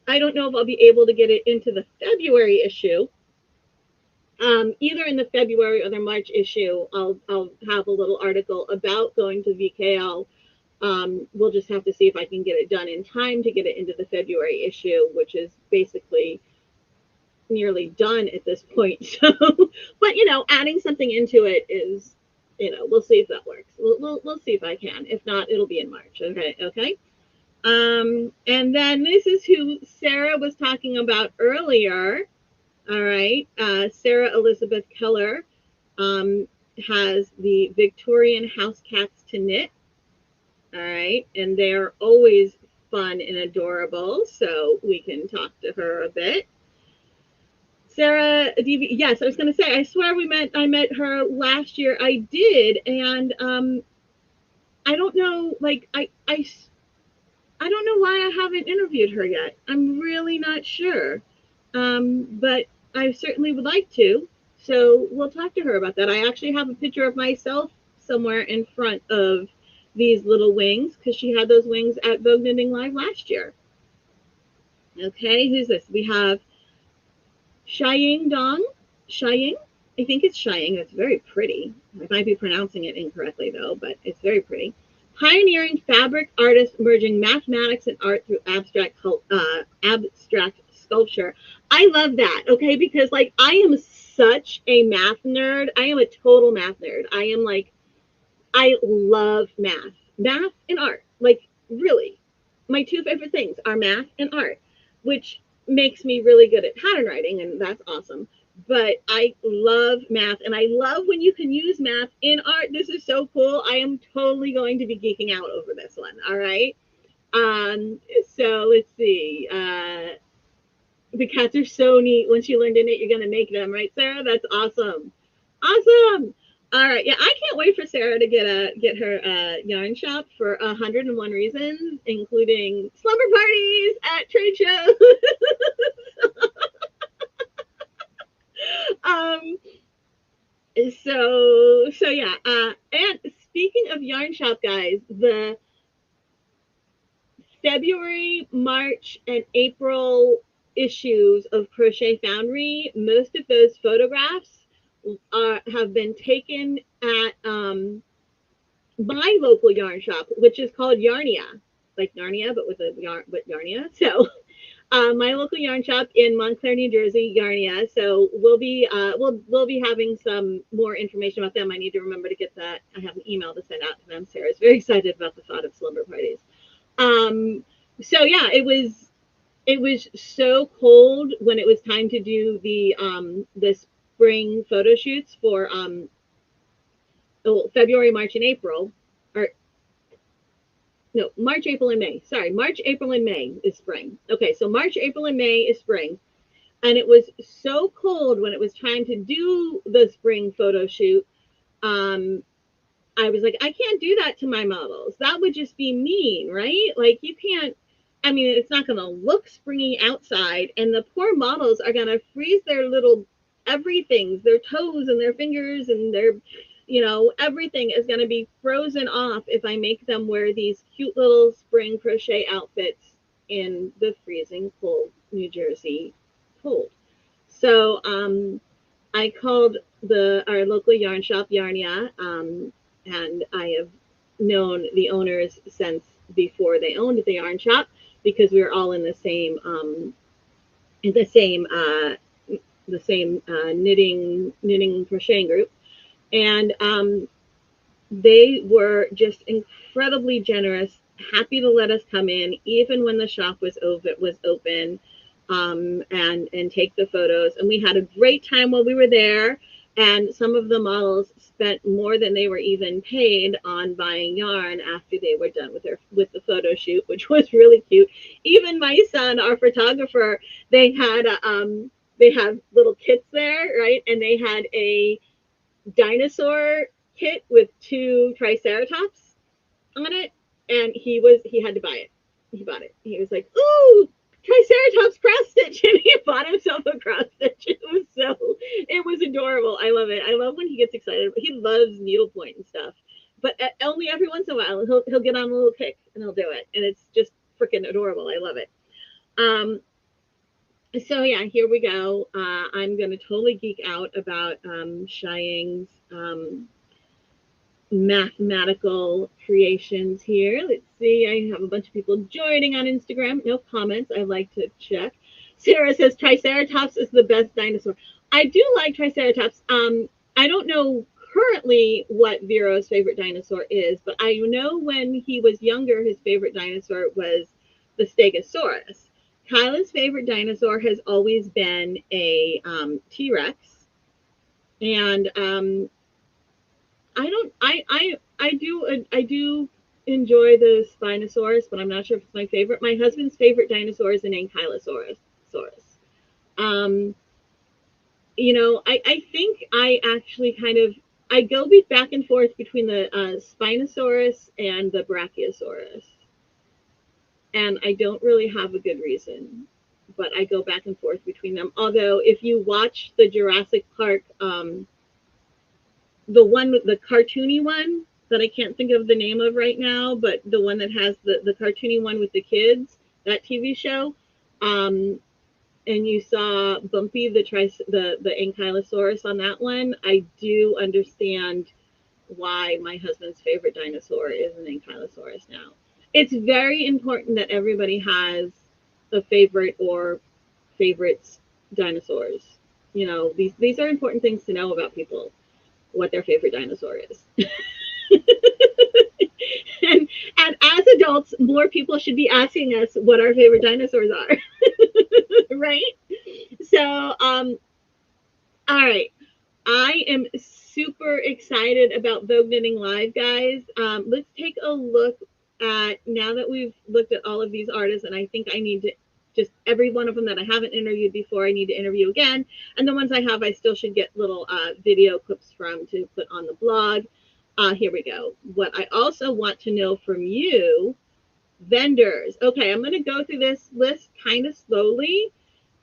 S1: I don't know if I'll be able to get it into the February issue. Either in the February or the March issue, I'll have a little article about going to VKL. We'll just have to see if I can get it done in time to get it into the February issue, which is basically nearly done at this point. So, but adding something into it is, we'll see if that works. We'll see if I can. If not, it'll be in March. Okay. And then this is who Sarah was talking about earlier. All right. Sarah Elizabeth Keller has the Victorian House Cats to Knit. All right. And they're always fun and adorable. So we can talk to her a bit. Sarah, yes, I was going to say, I swear I met her last year. I did. And I don't know, I don't know why I haven't interviewed her yet. I'm really not sure. But I certainly would like to. So we'll talk to her about that. I actually have a picture of myself somewhere in front of these little wings because she had those wings at Vogue Knitting Live last year. Okay, who's this? We have Shaying Dong. Shaying? I think it's Shaying. It's very pretty. I might be pronouncing it incorrectly though, but it's very pretty. Pioneering fabric artists merging mathematics and art through abstract sculpture. I love that, okay? Because I am such a math nerd. I am a total math nerd. I love math. Math and art. Really. My two favorite things are math and art, which makes me really good at pattern writing, and that's awesome. But I love math, and I love when you can use math in art. This is so cool. I am totally going to be geeking out over this one. All right. So let's see. The cats are so neat. Once you learn to knit, you're going to make them, right, Sarah? That's awesome. Awesome. All right. Yeah, I can't wait for Sarah to get her yarn shop for 101 reasons, including slumber parties at trade shows. So yeah. And speaking of yarn shop, guys, the February, March, and April issues of Crochet Foundry, most of those photographs have been taken at my local yarn shop, which is called Yarnia, like Narnia, but with Yarnia. So my local yarn shop in Montclair, New Jersey, Yarnia. So we'll be having some more information about them. I need to remember to get that. I have an email to send out to them. Sarah's very excited about the thought of slumber parties. So yeah, it was so cold when it was time to do the spring photo shoots for February, March, and April, or no, March, April, and May. Sorry, March, April, and May is spring. Okay, so March, April, and May is spring. And it was so cold when it was time to do the spring photo shoot. I was like, I can't do that to my models. That would just be mean, right? You can't, I mean, it's not going to look springy outside. And the poor models are going to freeze their little everything, their toes and their fingers and their, everything is going to be frozen off if I make them wear these cute little spring crochet outfits in the freezing cold New Jersey cold. So I called our local yarn shop, Yarnia, and I have known the owners since before they owned the yarn shop because we were all in the same knitting crocheting group, and they were just incredibly generous, happy to let us come in even when the shop was open, and take the photos. And we had a great time while we were there. And some of the models spent more than they were even paid on buying yarn after they were done with the photo shoot, which was really cute. Even my son, our photographer, they have little kits there, right? And they had a dinosaur kit with 2 triceratops on it, and he had to buy it. He bought it. He was like, "Ooh, Triceratops cross stitch," and he bought himself a cross stitch. It was adorable. I love it. I love when he gets excited. He loves needlepoint and stuff, but only every once in a while he'll get on a little kick and he'll do it, and it's just freaking adorable. I love it. So yeah, here we go. I'm going to totally geek out about Xiang's mathematical creations here. Let's see. I have a bunch of people joining on Instagram. No comments. I like to check. Sarah says Triceratops is the best dinosaur. I do like Triceratops. I don't know currently what Vero's favorite dinosaur is, but I know when he was younger, his favorite dinosaur was the Stegosaurus. Kyla's favorite dinosaur has always been a T-Rex, and I do enjoy the Spinosaurus, but I'm not sure if it's my favorite. My husband's favorite dinosaur is an Ankylosaurus. You know, I think I actually kind of I go back and forth between the Spinosaurus and the Brachiosaurus, and I don't really have a good reason, but I go back and forth between them. Although if you watch the Jurassic Park, the cartoony one that I can't think of the name of right now, but the one that has the cartoony one with the kids, that TV show, and you saw Bumpy the Ankylosaurus on that one, I do understand why my husband's favorite dinosaur is an Ankylosaurus now. It's very important that everybody has a favorite or favorites dinosaurs. You know, these are important things to know about people, what their favorite dinosaur is. and as adults, more people should be asking us what our favorite dinosaurs are. Right? So, all right. I am super excited about Vogue Knitting Live, guys. Let's take a look at, now that we've looked at all of these artists, and I think I need to just every one of them that I haven't interviewed before, I need to interview again. And the ones I have, I still should get little video clips from to put on the blog. Here we go. What I also want to know from you, vendors. Okay, I'm going to go through this list kind of slowly.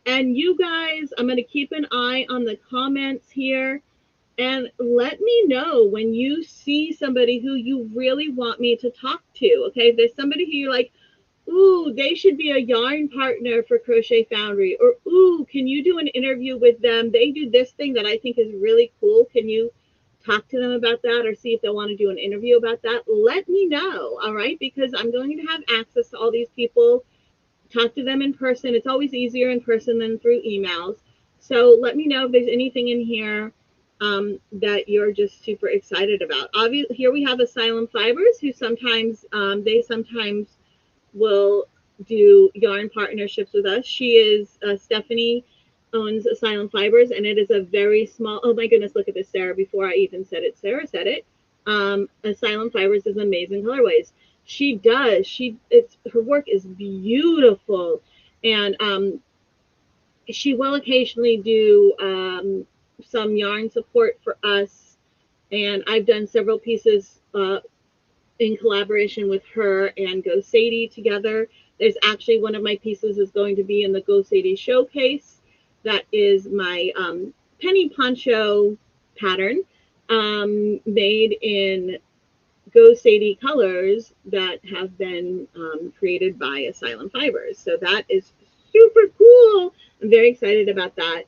S1: And you guys, I'm going to keep an eye on the comments here. And let me know when you see somebody who you really want me to talk to. Okay, if there's somebody who you're like, ooh, they should be a yarn partner for Crochet Foundry, or ooh, can you do an interview with them? They do this thing that I think is really cool. Can you talk to them about that, or see if they want to do an interview about that? Let me know, all right? Because I'm going to have access to all these people, talk to them in person. It's always easier in person than through emails. So let me know if there's anything in here that you're just super excited about. Obviously, here we have Asylum Fibers, who sometimes they sometimes will do yarn partnerships with us. She is Stephanie owns Asylum Fibers, and it is a very small. Oh my goodness, look at this, Sarah. Before I even said it, Sarah said it. Asylum Fibers is amazing colorways. She does. Her work is beautiful, and she will occasionally do some yarn support for us, and I've done several pieces in collaboration with her and Go Sadie together. There's actually one of my pieces is going to be in the Go Sadie showcase. That is my penny poncho pattern made in Go Sadie colors that have been created by Asylum Fibers. So that is super cool. I'm very excited about that.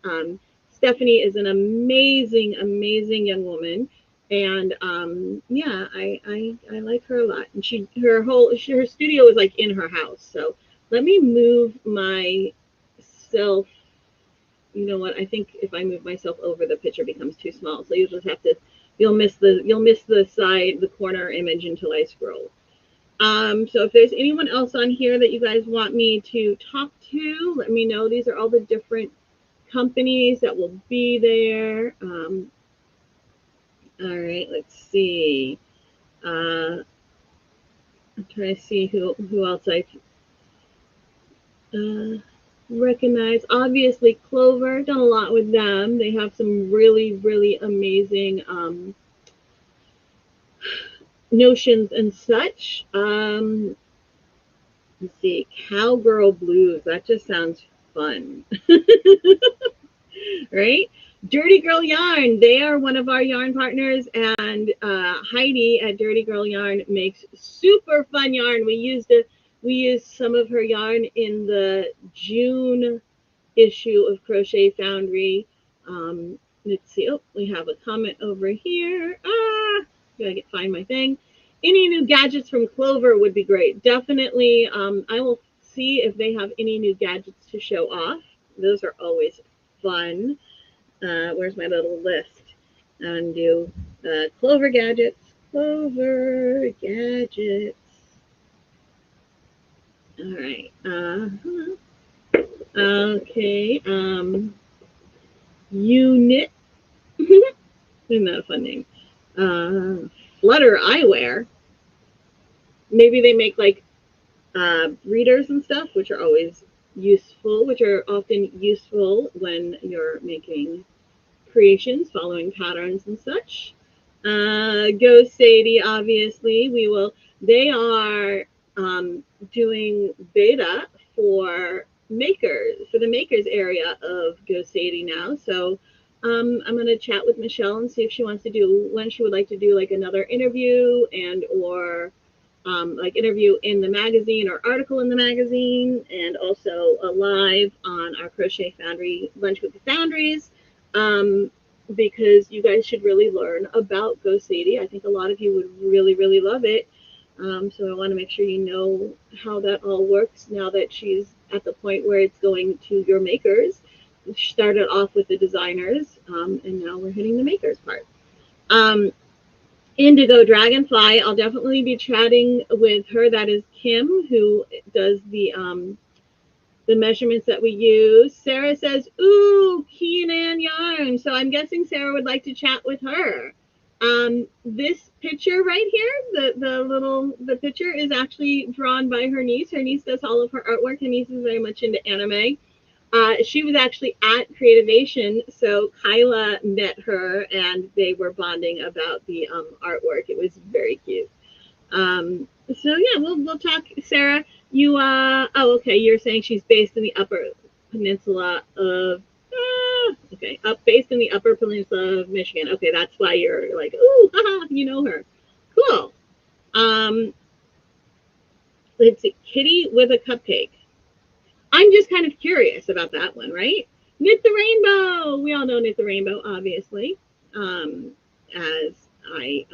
S1: Stephanie is an amazing, amazing young woman. And yeah, I like her a lot. And her studio is like in her house. So let me move myself. You know what? I think if I move myself over, the picture becomes too small. So you'll just have to, you'll miss the side, the corner image until I scroll. So if there's anyone else on here that you guys want me to talk to, let me know. These are all the different companies that will be there. All right, let's see. I'm trying to see who else I recognize. Obviously, Clover, done a lot with them. They have some really, really amazing notions and such. Let's see, Cowgirl Blues. That just sounds fun. Right? Dirty Girl Yarn, they are one of our yarn partners, and Heidi at Dirty Girl Yarn makes super fun yarn. We used We used some of her yarn in the June issue of Crochet Foundry. Let's see. Oh, we have a comment over here. Gotta find my thing. Any new gadgets from Clover would be great. Definitely. I will see if they have any new gadgets to show off. Those are always fun. Where's my little list? Undo Clover gadgets. Clover gadgets. All right. Okay. Unit. Isn't that a fun name? Flutter Eyewear. Maybe they make like readers and stuff, which are always useful, which are often useful when you're making creations, following patterns and such. Go Sadie, obviously. We will. They are doing beta for the makers area of Go Sadie now. So I'm going to chat with Michelle and see if she wants to do when she would like to do like another interview and or like interview in the magazine or article in the magazine, and also a live on our Crochet Foundry Lunch with the Foundries, because you guys should really learn about Go Sadie. I think a lot of you would really, really love it. So I want to make sure you know how that all works now that she's at the point where it's going to your makers. She started off with the designers, and now we're hitting the makers part. Indigo Dragonfly, I'll definitely be chatting with her. That is Kim, who does the measurements that we use. Sarah says, ooh, Keenan yarn. So I'm guessing Sarah would like to chat with her. This picture right here, the picture is actually drawn by her niece. Her niece does all of her artwork. Her niece is very much into anime. She was actually at Creativation, so Kyla met her and they were bonding about the artwork. It was very cute. So yeah, we'll talk. Sarah, you okay, you're saying she's based in the Upper Peninsula of based in the Upper Peninsula of Michigan. Okay, that's why you're like, ooh, haha, you know her. Cool. Let's see, Kitty with a cupcake. I'm just kind of curious about that one, right? Knit the Rainbow. We all know Knit the Rainbow, obviously, as I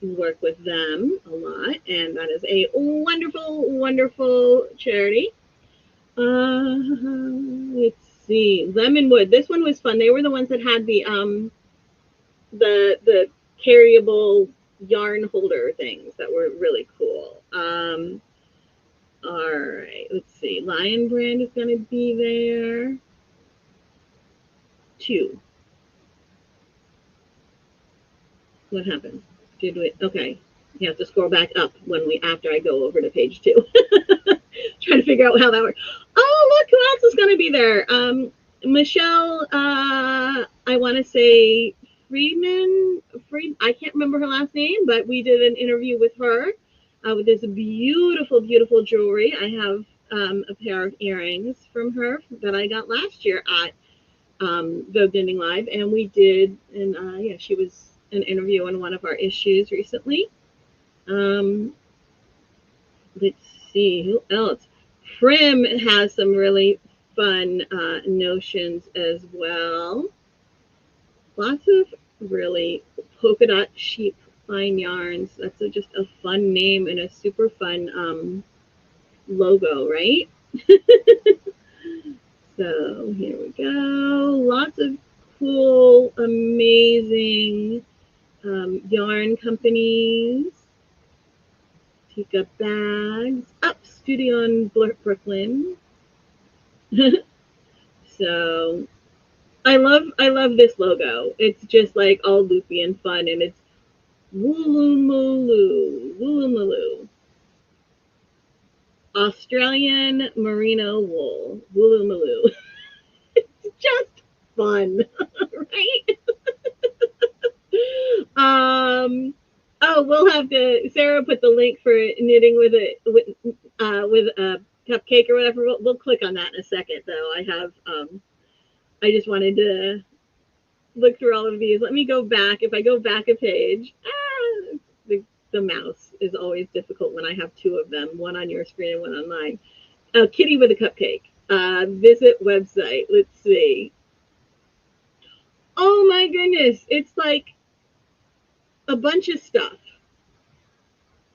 S1: work with them a lot, and that is a wonderful, wonderful charity. Let's see, Lemonwood. This one was fun. They were the ones that had the carryable yarn holder things that were really cool. All right, let's see. Lion Brand is going to be there. 2. What happened? Did we? Okay. You have to scroll back up after I go over to page 2. Trying to figure out how that works. Oh, look, who else is going to be there? Michelle, I want to say Friedman. I can't remember her last name, but we did an interview with her. With this beautiful, beautiful jewelry. I have a pair of earrings from her that I got last year at Vogue Knitting Live, and we did, and yeah, she was an interview in one of our issues recently. Let's see, who else? Prim has some really fun notions as well. Lots of really polka dot sheep fine yarns. That's just a fun name and a super fun logo, right? So here we go. Lots of cool, amazing yarn companies. Tika Bags. Up Studio in Brooklyn. So I love this logo. It's just like all loopy and fun, and it's Woolloomooloo. Australian merino wool. Woolloomooloo. It's just fun, right? Oh, we'll have to. Sarah put the link for knitting with a cupcake or whatever. We'll click on that in a second, though. I just wanted to look through all of these. Let me go back. If I go back a page, the the mouse is always difficult when I have two of them, one on your screen and one on mine. Kitty with a cupcake. Visit website. Let's see. Oh my goodness. It's like a bunch of stuff.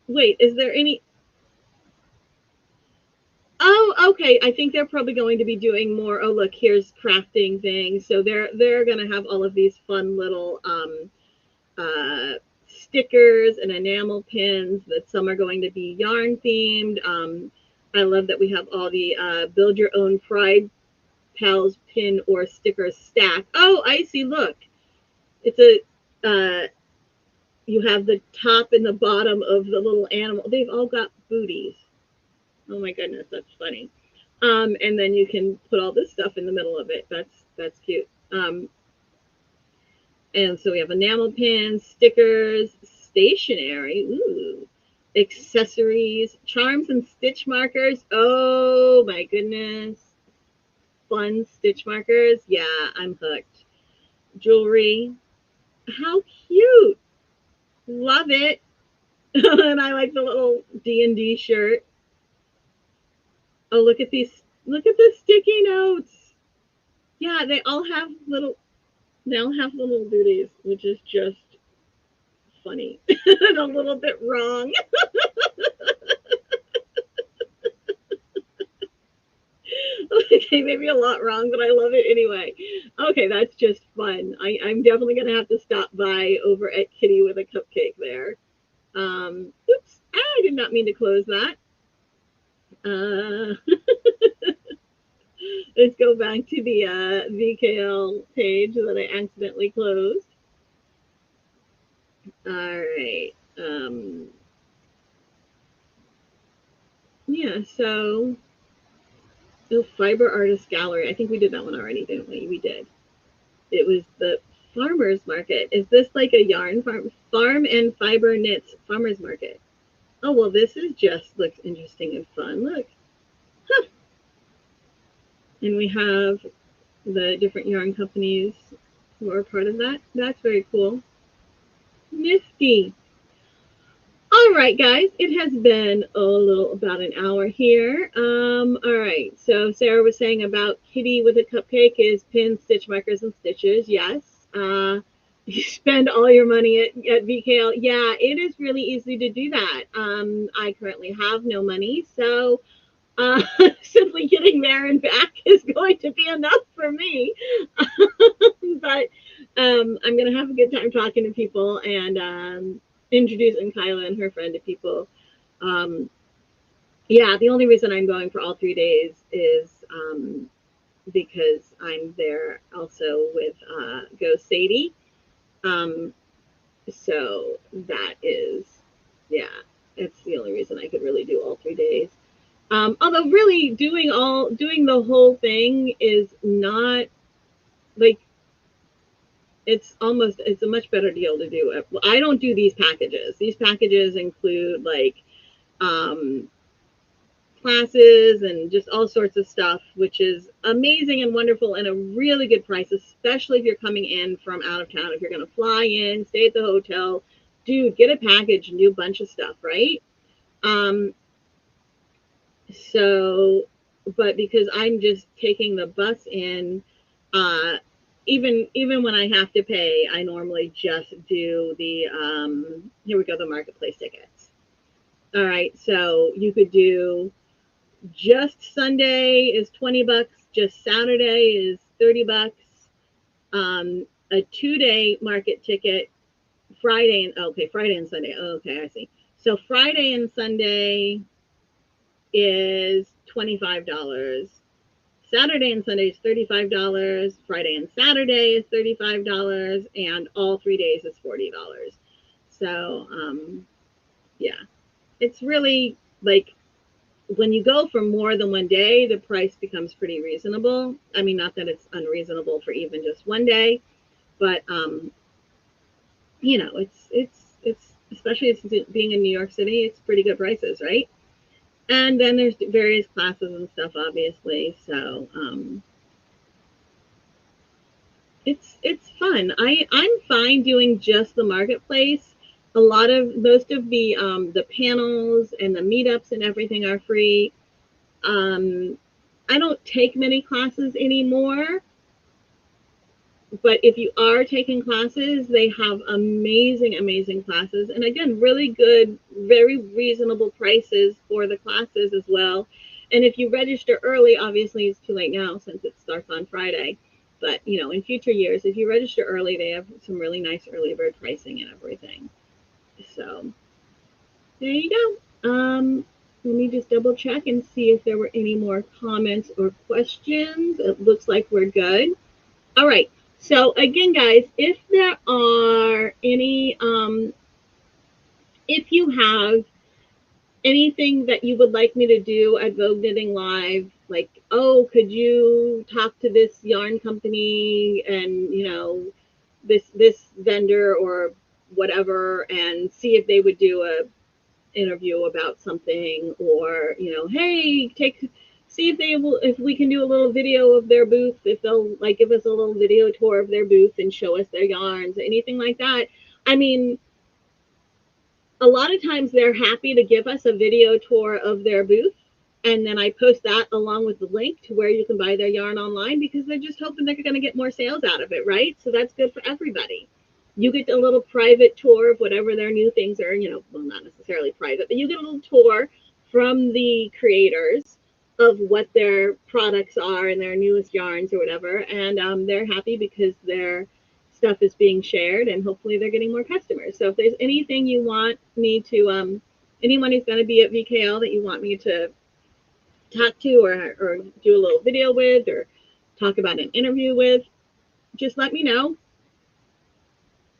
S1: Wait, is there any? Oh, okay. I think they're probably going to be doing more. Oh, look, here's crafting things. So they're going to have all of these fun little uh, stickers and enamel pins. That some are going to be yarn themed. I love that we have all the build your own Pride Pals pin or sticker stack. Oh, I see. Look, it's a you have the top and the bottom of the little animal. They've all got booties. Oh my goodness, that's funny. And then you can put all this stuff in the middle of it. That's cute. And so we have enamel pins, stickers, stationery, ooh, accessories, charms and stitch markers. Oh my goodness. Fun stitch markers. Yeah, I'm hooked. Jewelry. How cute. Love it. And I like the little D&D shirt. Oh, look at these. Look at the sticky notes. Yeah, they all have little duties, which is just funny and a little bit wrong. Okay, maybe a lot wrong, but I love it anyway. Okay, that's just fun. I'm definitely gonna have to stop by over at Kitty with a cupcake there. Oops, I did not mean to close that. Uh, let's go back to the VKL page that I accidentally closed. All right. Yeah, so the Fiber Artist Gallery. I think we did that one already, didn't we? We did. It was the farmers market. Is this like a yarn farm? Farm and fiber knits farmers market. Oh, well, this is just looks interesting and fun. Look. Huh. And we have the different yarn companies who are part of that. That's very cool. Nifty. All right, guys, it has been a little about an hour here. All right, so Sarah was saying about Kitty with a cupcake is pins, stitch markers, and stitches. Yes. You spend all your money at VKL. Yeah, it is really easy to do that. I currently have no money, so simply getting there and back is going to be enough for me. But I'm going to have a good time talking to people and introducing Kyla and her friend to people. Um, yeah, the only reason I'm going for all 3 days is because I'm there also with Go Sadie. So that is, yeah, it's the only reason I could really do all 3 days. Although really doing the whole thing is not like it's a much better deal to do. I don't do these packages. These packages include like um, classes and just all sorts of stuff, which is amazing and wonderful and a really good price, especially if you're coming in from out of town. If you're going to fly in, stay at the hotel, dude, get a package and do a bunch of stuff, right? Um, so, but because I'm just taking the bus in, uh, even when I have to pay, I normally just do the here we go, the marketplace tickets. All right, so you could do just Sunday is $20, just Saturday is $30. A 2-day market ticket, Friday and okay, Friday and Sunday. Oh, okay, I see. So Friday and Sunday is $25. Saturday and Sunday is $35. Friday and Saturday is $35, and all 3 days is $40. So yeah, it's really like when you go for more than one day, the price becomes pretty reasonable. I mean, not that it's unreasonable for even just one day, but you know, it's especially being in New York City, it's pretty good prices, right? And then there's various classes and stuff, obviously. So it's fun. I'm fine doing just the marketplace most of the panels and the meetups and everything are free. I don't take many classes anymore, but if you are taking classes, they have amazing, amazing classes. And again, really good, very reasonable prices for the classes as well. And if you register early, obviously it's too late now since it starts on Friday. But, you know, in future years, if you register early, they have some really nice early bird pricing and everything. So there you go. Let me just double check and see if there were any more comments or questions. It looks like we're good. All right. So again, guys, if there are any, if you have anything that you would like me to do at Vogue Knitting Live, like, oh, could you talk to this yarn company and, you know, this vendor or whatever, and see if they would do a interview about something, or, you know, hey, see if they will, if we can do a little video of their booth, if they'll like give us a little video tour of their booth and show us their yarns, anything like that. I mean, a lot of times they're happy to give us a video tour of their booth, and then I post that along with the link to where you can buy their yarn online, because they're just hoping they're going to get more sales out of it, right? So that's good for everybody. You get a little private tour of whatever their new things are, you know, well, not necessarily private, but you get a little tour from the creators of what their products are and their newest yarns or whatever. And they're happy because their stuff is being shared, and hopefully they're getting more customers. So if there's anything you want me to, anyone who's going to be at VKL that you want me to talk to, or do a little video with, or talk about an interview with, just let me know.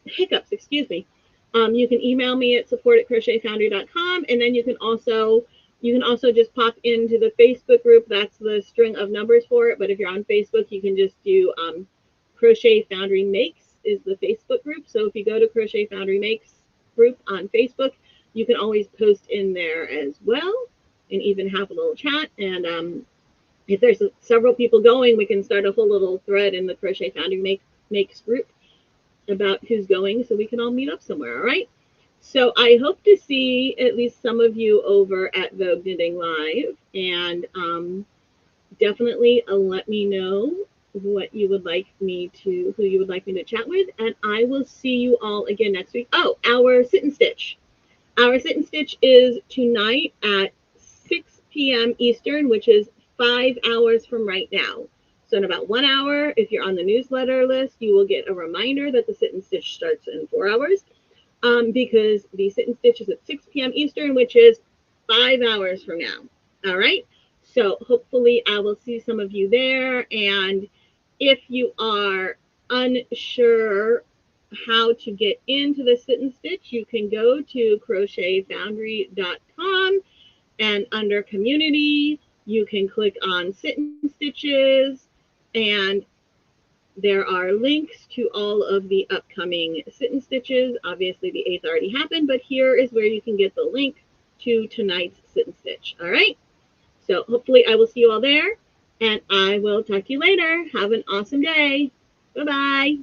S1: Hiccups, excuse me. You can email me at support@crochetfoundry.com, and then you can also just pop into the Facebook group. That's the string of numbers for it. But if you're on Facebook, you can just do Crochet Foundry Makes is the Facebook group. So if you go to Crochet Foundry Makes group on Facebook, you can always post in there as well, and even have a little chat. And if there's several people going, we can start a whole little thread in the Crochet Foundry Makes group about who's going, so we can all meet up somewhere. All right. So I hope to see at least some of you over at Vogue Knitting Live, and definitely let me know what you would like me to, who you would like me to chat with, and I will see you all again next week. Oh, our sit and stitch. Our sit and stitch is tonight at 6 p.m. Eastern, which is 5 hours from right now. So in about 1 hour, if you're on the newsletter list, you will get a reminder that the sit and stitch starts in 4 hours, because the sit and stitch is at 6 p.m. Eastern, which is 5 hours from now. All right. So hopefully I will see some of you there. And if you are unsure how to get into the sit and stitch, you can go to crochetfoundry.com, and under community, you can click on sit and stitches, and there are links to all of the upcoming sit and stitches. Obviously the 8th already happened, but here is where you can get the link to tonight's sit and stitch. All right. So hopefully I will see you all there, and I will talk to you later. Have an awesome day. Bye-bye.